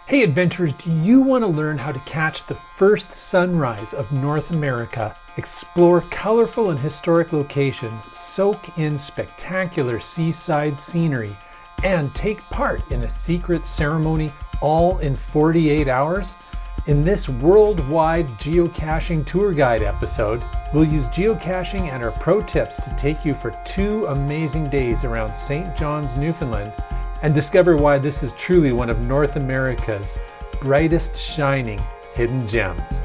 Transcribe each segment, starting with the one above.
Hey adventurers, do you want to learn how to catch the first sunrise of North America, explore colorful and historic locations, soak in spectacular seaside scenery, and take part in a secret ceremony all in 48 hours? In this worldwide geocaching tour guide episode, we'll use geocaching and our pro tips to take you for 2 amazing days around St. John's, Newfoundland, and discover why this is truly one of North America's brightest shining hidden gems.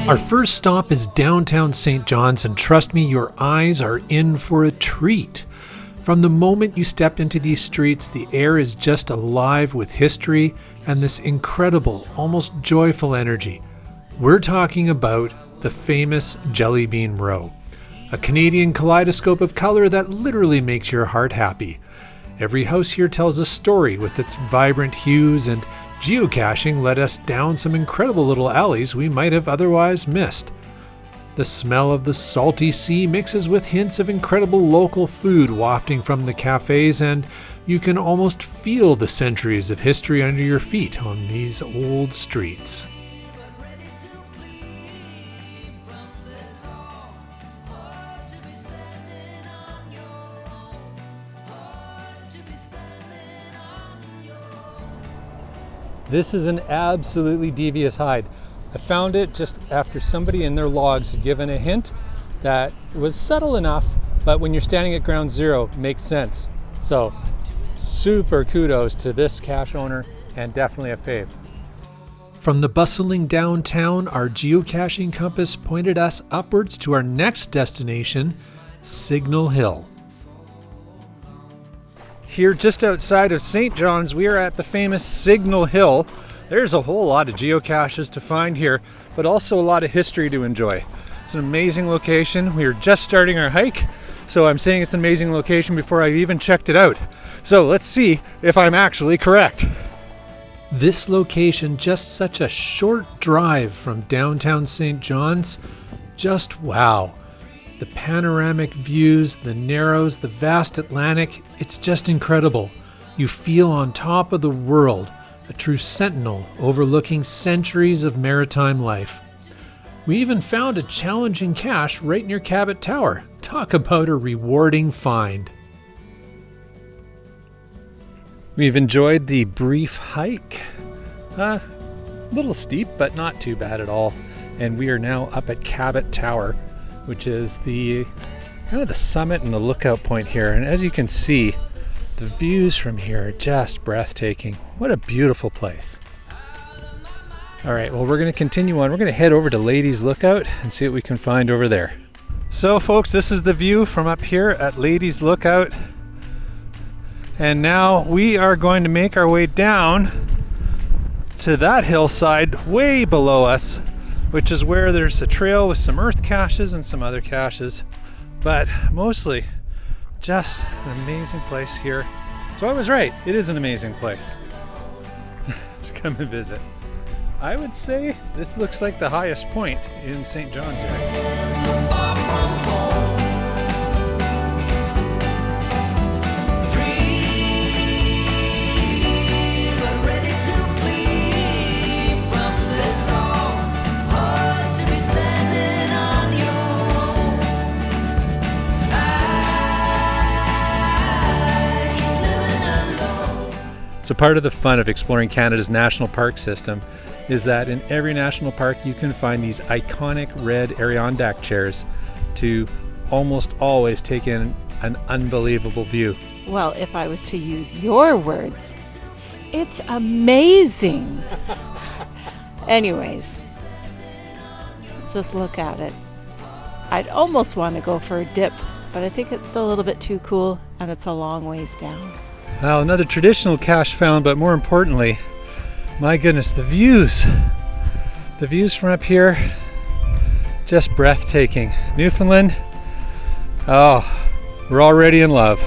Our first stop is downtown St. John's, and trust me, your eyes are in for a treat. From the moment you step into these streets, the air is just alive with history and this incredible, almost joyful energy. We're talking about the famous Jelly Bean Row, a Canadian kaleidoscope of color that literally makes your heart happy. Every house here tells a story with its vibrant hues, and geocaching led us down some incredible little alleys we might have otherwise missed. The smell of the salty sea mixes with hints of incredible local food wafting from the cafes, and you can almost feel the centuries of history under your feet on these old streets. This is an absolutely devious hide. I found it just after somebody in their logs had given a hint that it was subtle enough, but when you're standing at ground zero, it makes sense. So super kudos to this cache owner, and definitely a fave. From the bustling downtown, our geocaching compass pointed us upwards to our next destination, Signal Hill. Here just outside of St. John's, we are at the famous Signal Hill. There's a whole lot of geocaches to find here, but also a lot of history to enjoy. It's an amazing location. We are just starting our hike, so I'm saying it's an amazing location before I've even checked it out. So let's see if I'm actually correct. This location, just such a short drive from downtown St. John's, just wow. The panoramic views, the narrows, the vast Atlantic, it's just incredible. You feel on top of the world, a true sentinel overlooking centuries of maritime life. We even found a challenging cache right near Cabot Tower. Talk about a rewarding find. We've enjoyed the brief hike. A little steep, but not too bad at all. And we are now up at Cabot Tower, which is the kind of the summit and the lookout point here. And as you can see, the views from here are just breathtaking. What a beautiful place. All right, well, we're going to continue on. We're going to head over to Ladies Lookout and see what we can find over there. So folks, this is the view from up here at Ladies Lookout. And now we are going to make our way down to that hillside way below us, which is where there's a trail with some earth caches and some other caches, but mostly just an amazing place here. So I was right, it is an amazing place. Let's come and visit. I would say this looks like the highest point in St. John's area. So part of the fun of exploring Canada's national park system is that in every national park you can find these iconic red Adirondack chairs to almost always take in an unbelievable view. Well, if I was to use your words, it's amazing. Anyways, just look at it. I'd almost want to go for a dip, but I think it's still a little bit too cool and it's a long ways down. Well, another traditional cache found, but more importantly, my goodness, the views. The views from up here, just breathtaking. Newfoundland, oh, we're already in love.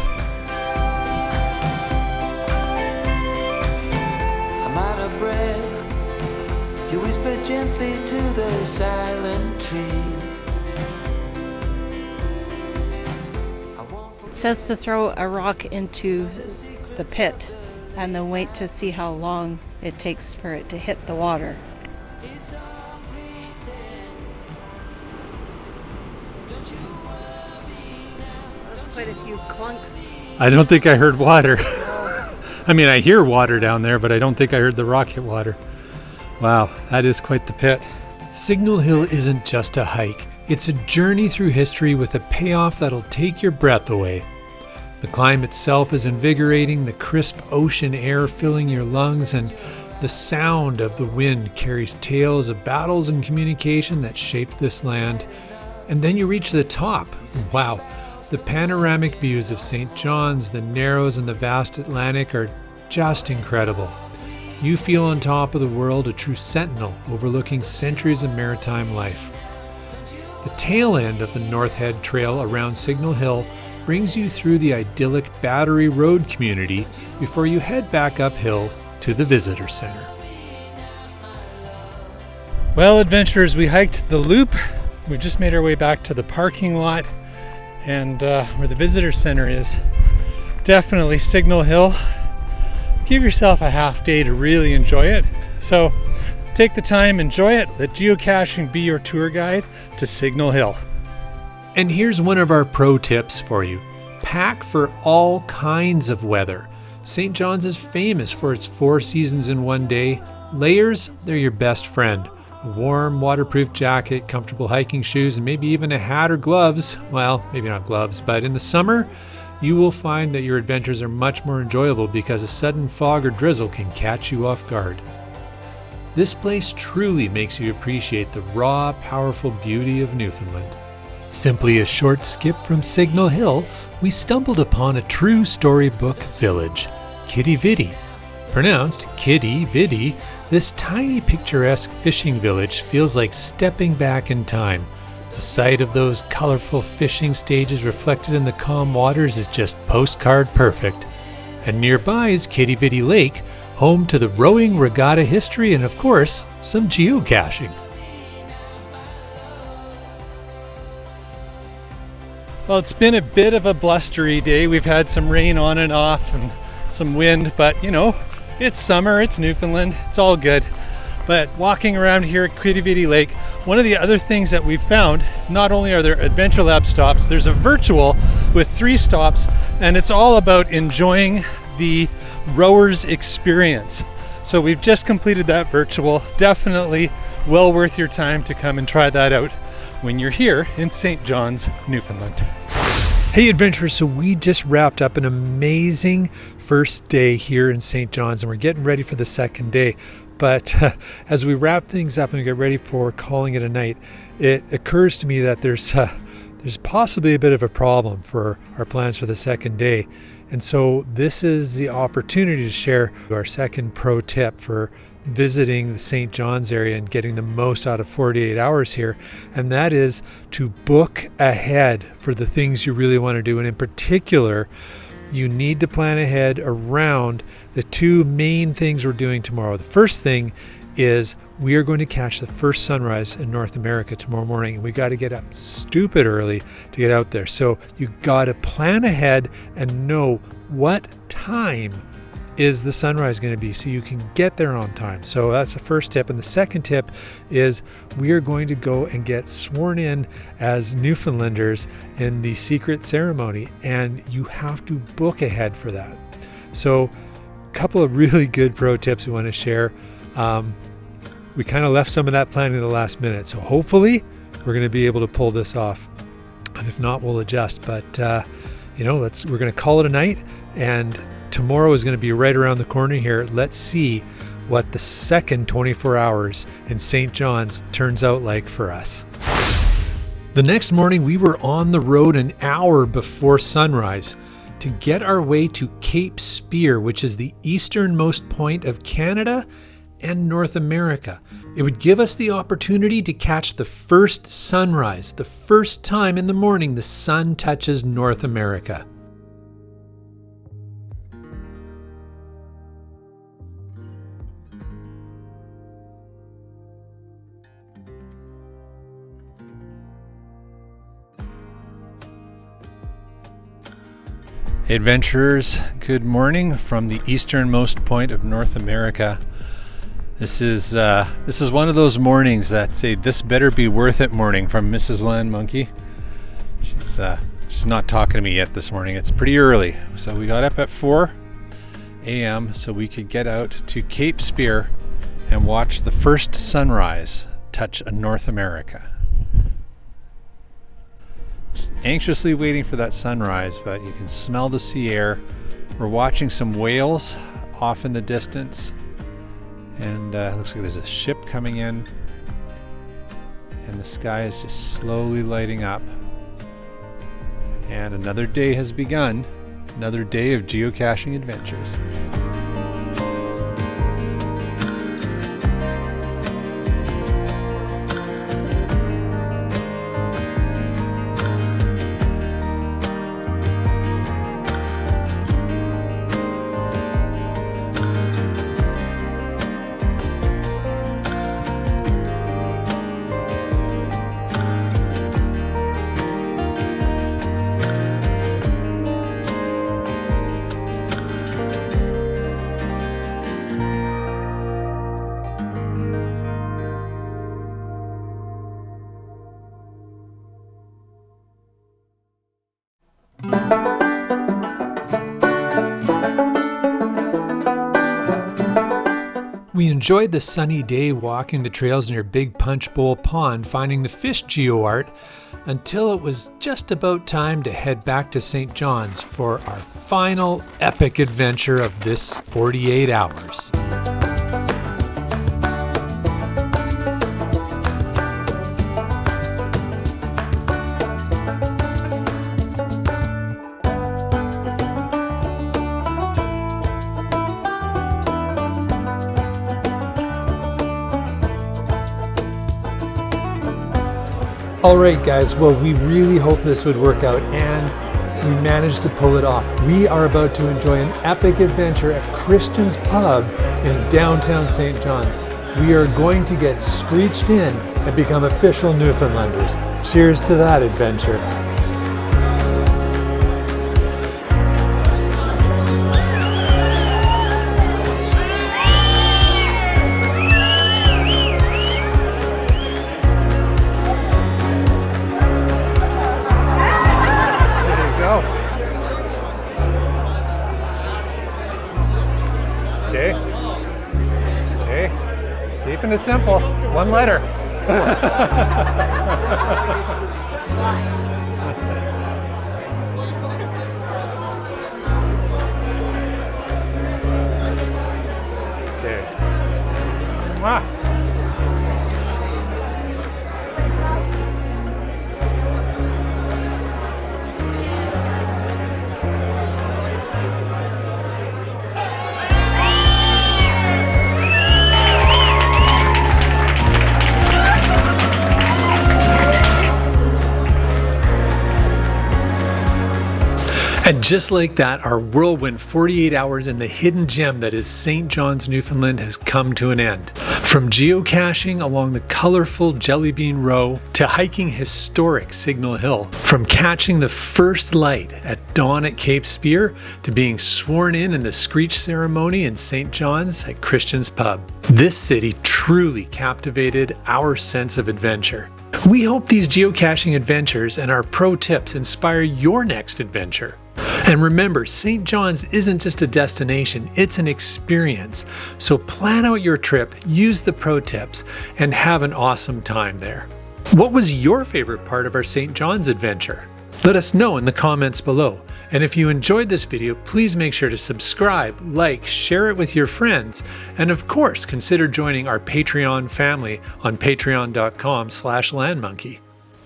I'm out of breath. You whisper gently to the silent trees. It says to throw a rock into the pit and then wait to see how long it takes for it to hit the water. That's quite a few clunks. I don't think I heard water. I mean, I hear water down there, but I don't think I heard the rock hit water. Wow, that is quite the pit. Signal Hill isn't just a hike. It's a journey through history with a payoff that'll take your breath away. The climb itself is invigorating, the crisp ocean air filling your lungs, and the sound of the wind carries tales of battles and communication that shaped this land. And then you reach the top. Wow, the panoramic views of St. John's, the Narrows, and the vast Atlantic are just incredible. You feel on top of the world, a true sentinel overlooking centuries of maritime life. The tail end of the North Head Trail around Signal Hill brings you through the idyllic Battery Road community before you head back uphill to the Visitor Center. Well, adventurers, we hiked the loop. We've just made our way back to the parking lot and where the Visitor Center is. Definitely Signal Hill. Give yourself a half day to really enjoy it. So take the time, enjoy it. Let geocaching be your tour guide to Signal Hill. And here's one of our pro tips for you. Pack for all kinds of weather. St. John's is famous for its 4 seasons in one day. Layers, they're your best friend. A warm, waterproof jacket, comfortable hiking shoes, and maybe even a hat or gloves. Well, maybe not gloves, but in the summer, you will find that your adventures are much more enjoyable because a sudden fog or drizzle can catch you off guard. This place truly makes you appreciate the raw, powerful beauty of Newfoundland. Simply a short skip from Signal Hill, we stumbled upon a true storybook village, Quidi Vidi. Pronounced Quidi Vidi, this tiny picturesque fishing village feels like stepping back in time. The sight of those colorful fishing stages reflected in the calm waters is just postcard perfect. And nearby is Quidi Vidi Lake, home to the rowing regatta history and, of course, some geocaching. Well, it's been a bit of a blustery day. We've had some rain on and off and some wind, but you know, it's summer, it's Newfoundland, it's all good. But walking around here at Quidi Vidi Lake, one of the other things that we've found is not only are there Adventure Lab stops, there's a virtual with 3 stops, and it's all about enjoying the rower's experience. So we've just completed that virtual. Definitely well worth your time to come and try that out when you're here in St. John's, Newfoundland. Hey adventurers, so we just wrapped up an amazing first day here in St. John's and we're getting ready for the second day. But as we wrap things up and get ready for calling it a night, it occurs to me that there's possibly a bit of a problem for our plans for the second day. And so this is the opportunity to share our second pro tip for visiting the St. John's area and getting the most out of 48 hours here. And that is to book ahead for the things you really want to do. And in particular, you need to plan ahead around the 2 main things we're doing tomorrow. The first thing is we are going to catch the first sunrise in North America tomorrow morning, and we got to get up stupid early to get out there. So you got to plan ahead and know what time is the sunrise going to be so you can get there on time. So that's the first tip. And the second tip is we are going to go and get sworn in as Newfoundlanders in the secret ceremony, and you have to book ahead for that. So a couple of really good pro tips we want to share. We kind of left some of that planning at the last minute, so hopefully we're going to be able to pull this off, and if not, we'll adjust. But we're going to call it a night, and tomorrow is going to be right around the corner here. Let's see what the second 24 hours in St. John's turns out like for us. The next morning we were on the road an hour before sunrise. to get our way to Cape Spear, which is the easternmost point of Canada and North America. It would give us the opportunity to catch the first sunrise, the first time in the morning the sun touches North America. Adventurers, good morning from the easternmost point of North America. This is one of those mornings that say "this better be worth it" morning from Mrs. LANMonkey. She's not talking to me yet this morning. It's pretty early, so we got up at 4 a.m. so we could get out to Cape Spear and watch the first sunrise touch North America. Anxiously waiting for that sunrise, but you can smell the sea air. We're watching some whales off in the distance, and it looks like there's a ship coming in, and the sky is just slowly lighting up. And another day has begun, another day of geocaching adventures. We enjoyed the sunny day walking the trails near Big Punch Bowl Pond, finding the fish geo-art, until it was just about time to head back to St. John's for our final epic adventure of this 48 hours. All right, guys, well, we really hope this would work out, and we managed to pull it off. We are about to enjoy an epic adventure at Christian's Pub in downtown St. John's. We are going to get screeched in and become official Newfoundlanders. Cheers to that adventure. Keeping it simple, one letter. Jay. Mwah. And just like that, our whirlwind 48 hours in the hidden gem that is St. John's, Newfoundland has come to an end. From geocaching along the colorful Jelly Bean Row to hiking historic Signal Hill, from catching the first light at dawn at Cape Spear to being sworn in the Screech ceremony in St. John's at Christian's Pub. This city truly captivated our sense of adventure. We hope these geocaching adventures and our pro tips inspire your next adventure. And remember, St. John's isn't just a destination, it's an experience. So plan out your trip, use the pro tips, and have an awesome time there. What was your favorite part of our St. John's adventure? Let us know in the comments below. And if you enjoyed this video, please make sure to subscribe, like, share it with your friends, and of course, consider joining our Patreon family on patreon.com/LANMonkey.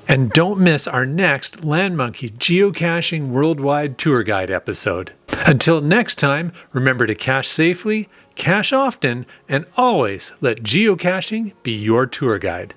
And don't miss our next LANMonkey Geocaching Worldwide Tour Guide episode. Until next time, remember to cache safely, cache often, and always let geocaching be your tour guide.